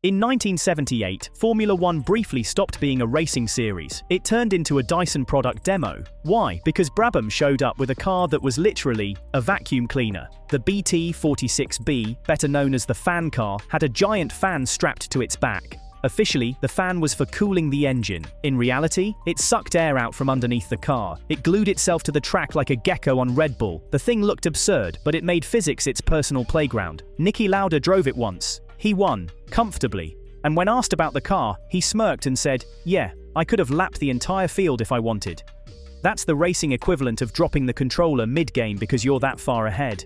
In 1978, Formula One briefly stopped being a racing series. It turned into a Dyson product demo. Why? Because Brabham showed up with a car that was literally a vacuum cleaner. The BT46B, better known as the fan car, had a giant fan strapped to its back. Officially, the fan was for cooling the engine. In reality, it sucked air out from underneath the car. It glued itself to the track like a gecko on Red Bull. The thing looked absurd, but it made physics its personal playground. Niki Lauda drove it once. He won, comfortably. And when asked about the car, he smirked and said, "Yeah, I could have lapped the entire field if I wanted." That's the racing equivalent of dropping the controller mid-game because you're that far ahead.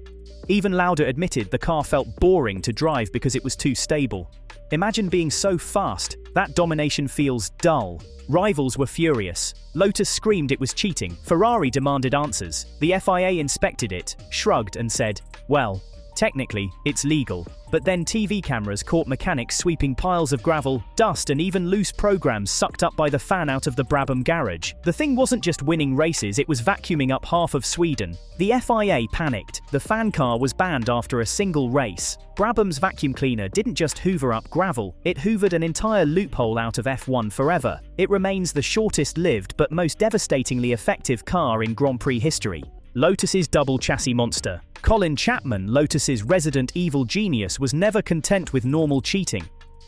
Even Lauda admitted the car felt boring to drive because it was too stable. Imagine being so fast, that domination feels dull. Rivals were furious. Lotus screamed it was cheating. Ferrari demanded answers. The FIA inspected it, shrugged and said, "Well, technically, it's legal." But then TV cameras caught mechanics sweeping piles of gravel, dust and even loose programs sucked up by the fan out of the Brabham garage. The thing wasn't just winning races, it was vacuuming up half of Sweden. The FIA panicked. The fan car was banned after a single race. Brabham's vacuum cleaner didn't just hoover up gravel, it hoovered an entire loophole out of F1 forever. It remains the shortest-lived but most devastatingly effective car in Grand Prix history. Lotus's double chassis monster. Colin Chapman, Lotus's resident evil genius, was never content with normal cheating.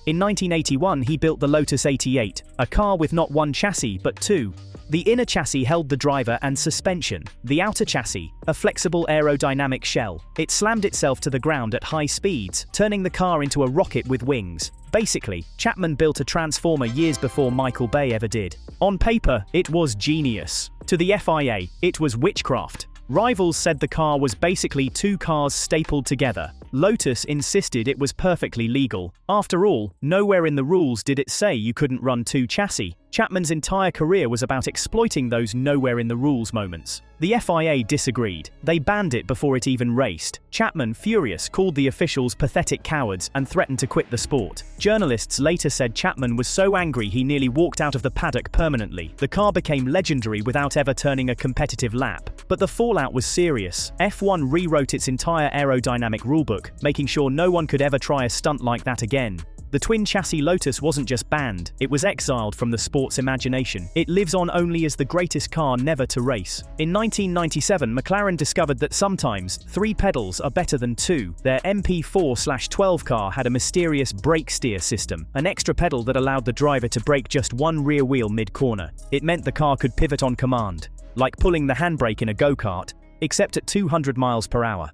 In 1981, he built the Lotus 88, a car with not one chassis but two. The inner chassis held the driver and suspension. The outer chassis, a flexible aerodynamic shell. It slammed itself to the ground at high speeds, turning the car into a rocket with wings. Basically, Chapman built a transformer years before Michael Bay ever did. On paper, it was genius. To the FIA, it was witchcraft. Rivals said the car was basically two cars stapled together. Lotus insisted it was perfectly legal. After all, nowhere in the rules did it say you couldn't run two chassis. Chapman's entire career was about exploiting those nowhere in the rules moments. The FIA disagreed. They banned it before it even raced. Chapman, furious, called the officials pathetic cowards and threatened to quit the sport. Journalists later said Chapman was so angry he nearly walked out of the paddock permanently. The car became legendary without ever turning a competitive lap. But the fallout was serious. F1 rewrote its entire aerodynamic rulebook, making sure no one could ever try a stunt like that again. The twin-chassis Lotus wasn't just banned, it was exiled from the sport's imagination. It lives on only as the greatest car never to race. In 1997, McLaren discovered that sometimes 3 pedals are better than 2. Their MP4/12 car had a mysterious brake steer system, an extra pedal that allowed the driver to brake just one rear wheel mid-corner. It meant the car could pivot on command, like pulling the handbrake in a go-kart, except at 200 miles per hour.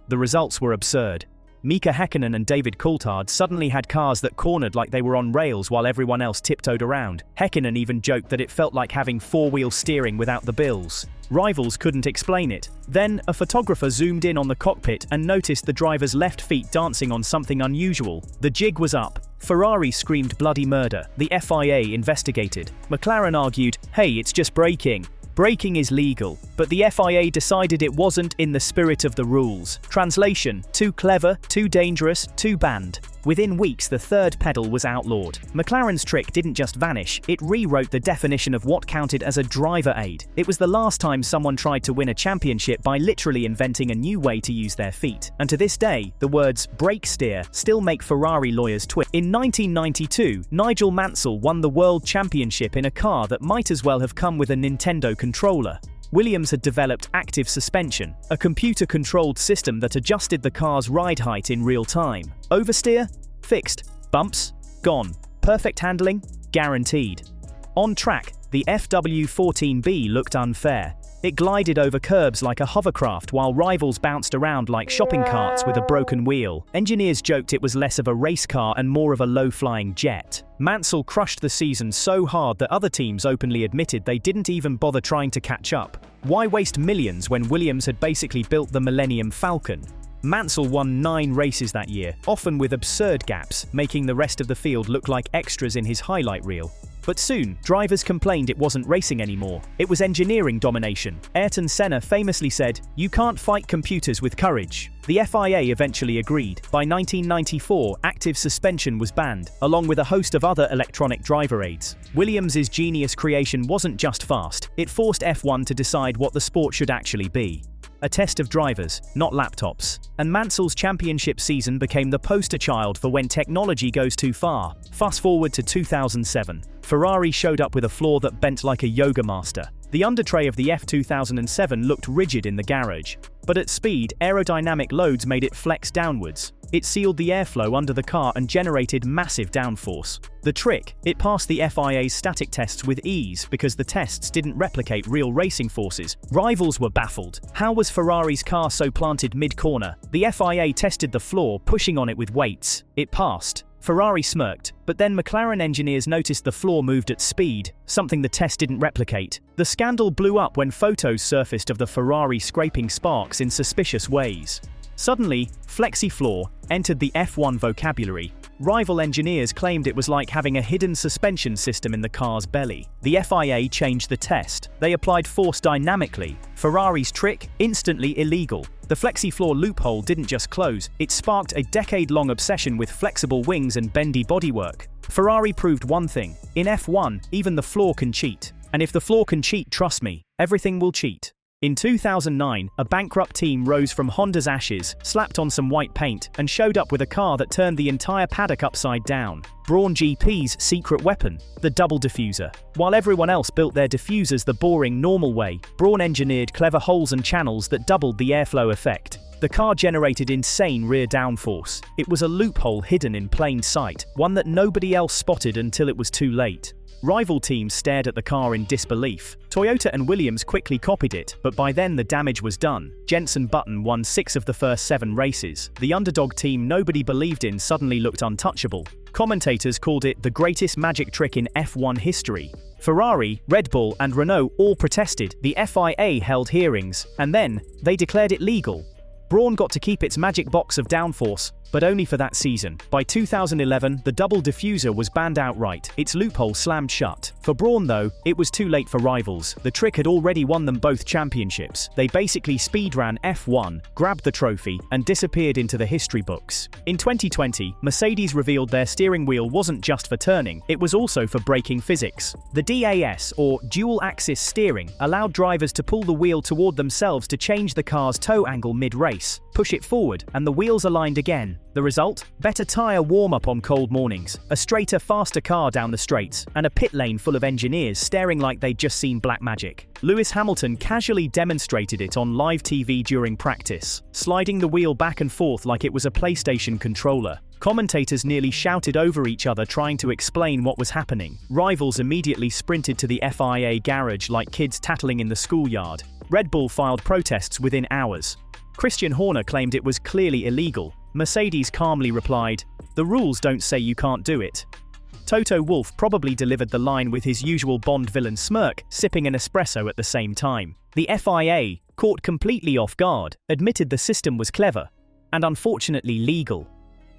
The results were absurd. Mika Häkkinen and David Coulthard suddenly had cars that cornered like they were on rails while everyone else tiptoed around. Häkkinen even joked that it felt like having 4-wheel steering without the bills. Rivals couldn't explain it. Then, a photographer zoomed in on the cockpit and noticed the driver's left feet dancing on something unusual. The jig was up. Ferrari screamed bloody murder. The FIA investigated. McLaren argued, "Hey, it's just braking. Braking is legal." But the FIA decided it wasn't in the spirit of the rules. Translation: too clever, too dangerous, too banned. Within weeks, the third pedal was outlawed. McLaren's trick didn't just vanish, it rewrote the definition of what counted as a driver aid. It was the last time someone tried to win a championship by literally inventing a new way to use their feet. And to this day, the words brake steer still make Ferrari lawyers twitch. In 1992, Nigel Mansell won the World Championship in a car that might as well have come with a Nintendo controller. Williams had developed active suspension, a computer-controlled system that adjusted the car's ride height in real time. Oversteer? Fixed. Bumps? Gone. Perfect handling? Guaranteed. On track, the FW14B looked unfair. It glided over curbs like a hovercraft while rivals bounced around like shopping carts with a broken wheel. Engineers joked it was less of a race car and more of a low-flying jet. Mansell crushed the season so hard that other teams openly admitted they didn't even bother trying to catch up. Why waste millions when Williams had basically built the Millennium Falcon? Mansell won 9 races that year, often with absurd gaps, making the rest of the field look like extras in his highlight reel. But soon, drivers complained it wasn't racing anymore. It was engineering domination. Ayrton Senna famously said, "You can't fight computers with courage." The FIA eventually agreed. By 1994, active suspension was banned, along with a host of other electronic driver aids. Williams' genius creation wasn't just fast, it forced F1 to decide what the sport should actually be. a test of drivers, not laptops. And Mansell's championship season became the poster child for when technology goes too far. Fast forward to 2007. Ferrari showed up with a floor that bent like a yoga master. The undertray of the F2007 looked rigid in the garage, but at speed, aerodynamic loads made it flex downwards. It sealed the airflow under the car and generated massive downforce. The trick? It passed the FIA's static tests with ease because the tests didn't replicate real racing forces. Rivals were baffled. How was Ferrari's car so planted mid-corner? The FIA tested the floor, pushing on it with weights. It passed. Ferrari smirked, but then McLaren engineers noticed the floor moved at speed, something the test didn't replicate. The scandal blew up when photos surfaced of the Ferrari scraping sparks in suspicious ways. Suddenly, flexi floor entered the F1 vocabulary. Rival engineers claimed it was like having a hidden suspension system in the car's belly. The FIA changed the test. They applied force dynamically. Ferrari's trick? Instantly illegal. The flexi floor loophole didn't just close, it sparked a decade-long obsession with flexible wings and bendy bodywork. Ferrari proved one thing: in F1, even the floor can cheat. And if the floor can cheat, trust me, everything will cheat. In 2009, a bankrupt team rose from Honda's ashes, slapped on some white paint, and showed up with a car that turned the entire paddock upside down. Brawn GP's secret weapon, the double diffuser. While everyone else built their diffusers the boring, normal way, Brawn engineered clever holes and channels that doubled the airflow effect. The car generated insane rear downforce. It was a loophole hidden in plain sight, one that nobody else spotted until it was too late. Rival teams stared at the car in disbelief. Toyota and Williams quickly copied it, but by then the damage was done. Jenson Button won 6 of the first 7 races. The underdog team nobody believed in suddenly looked untouchable. Commentators called it the greatest magic trick in F1 history. Ferrari, Red Bull, and Renault all protested. The FIA held hearings, and then they declared it legal. Brawn got to keep its magic box of downforce, but only for that season. By 2011, the double diffuser was banned outright, its loophole slammed shut. For Brawn though, it was too late for rivals. The trick had already won them both championships. They basically speedran F1, grabbed the trophy, and disappeared into the history books. In 2020, Mercedes revealed their steering wheel wasn't just for turning, it was also for braking physics. The DAS, or dual-axis steering, allowed drivers to pull the wheel toward themselves to change the car's toe angle mid-race, push it forward, and the wheels aligned again. The result? Better tyre warm-up on cold mornings, a straighter, faster car down the straights, and a pit lane full of engineers staring like they'd just seen black magic. Lewis Hamilton casually demonstrated it on live TV during practice, sliding the wheel back and forth like it was a PlayStation controller. Commentators nearly shouted over each other trying to explain what was happening. Rivals immediately sprinted to the FIA garage like kids tattling in the schoolyard. Red Bull filed protests within hours. Christian Horner claimed it was clearly illegal. Mercedes calmly replied, "The rules don't say you can't do it." Toto Wolff probably delivered the line with his usual Bond villain smirk, sipping an espresso at the same time. The FIA, caught completely off guard, admitted the system was clever and unfortunately legal.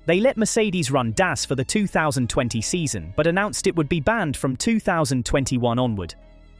They let Mercedes run DAS for the 2020 season, but announced it would be banned from 2021 onward.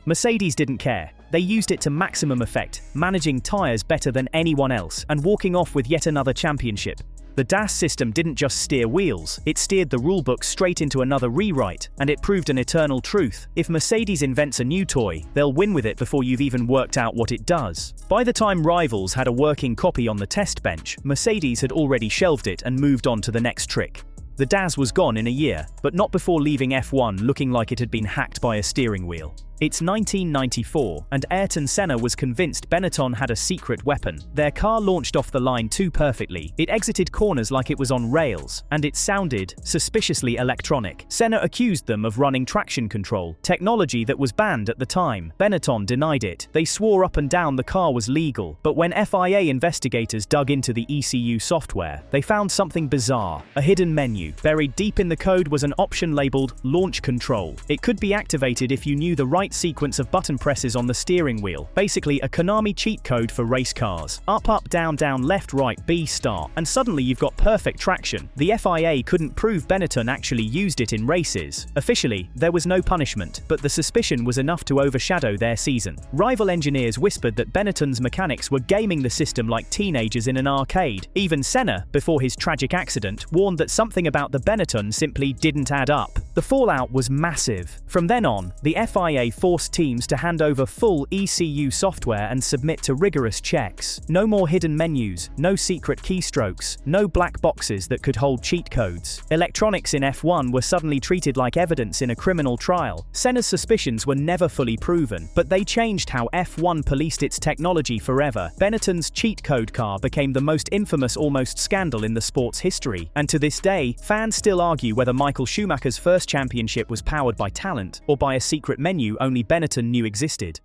Mercedes didn't care. They used it to maximum effect, managing tyres better than anyone else and walking off with yet another championship. The DAS system didn't just steer wheels, it steered the rulebook straight into another rewrite, and it proved an eternal truth. If Mercedes invents a new toy, they'll win with it before you've even worked out what it does. By the time rivals had a working copy on the test bench, Mercedes had already shelved it and moved on to the next trick. The DAS was gone in a year, but not before leaving F1 looking like it had been hacked by a steering wheel. It's 1994, and Ayrton Senna was convinced Benetton had a secret weapon. Their car launched off the line too perfectly. It exited corners like it was on rails, and it sounded suspiciously electronic. Senna accused them of running traction control, technology that was banned at the time. Benetton denied it. They swore up and down the car was legal, but when FIA investigators dug into the ECU software, they found something bizarre. A hidden menu. Buried deep in the code was an option labeled Launch Control. It could be activated if you knew the right sequence of button presses on the steering wheel. Basically a Konami cheat code for race cars. Up, up, down, down, left, right, B, start. And suddenly you've got perfect traction. The FIA couldn't prove Benetton actually used it in races. Officially, there was no punishment, but the suspicion was enough to overshadow their season. Rival engineers whispered that Benetton's mechanics were gaming the system like teenagers in an arcade. Even Senna, before his tragic accident, warned that something about the Benetton simply didn't add up. The fallout was massive. From then on, the FIA forced teams to hand over full ECU software and submit to rigorous checks. No more hidden menus, no secret keystrokes, no black boxes that could hold cheat codes. Electronics in F1 were suddenly treated like evidence in a criminal trial. Senna's suspicions were never fully proven, but they changed how F1 policed its technology forever. Benetton's cheat code car became the most infamous almost scandal in the sport's history, and to this day, fans still argue whether Michael Schumacher's first championship was powered by talent or by a secret menu only Benetton knew existed.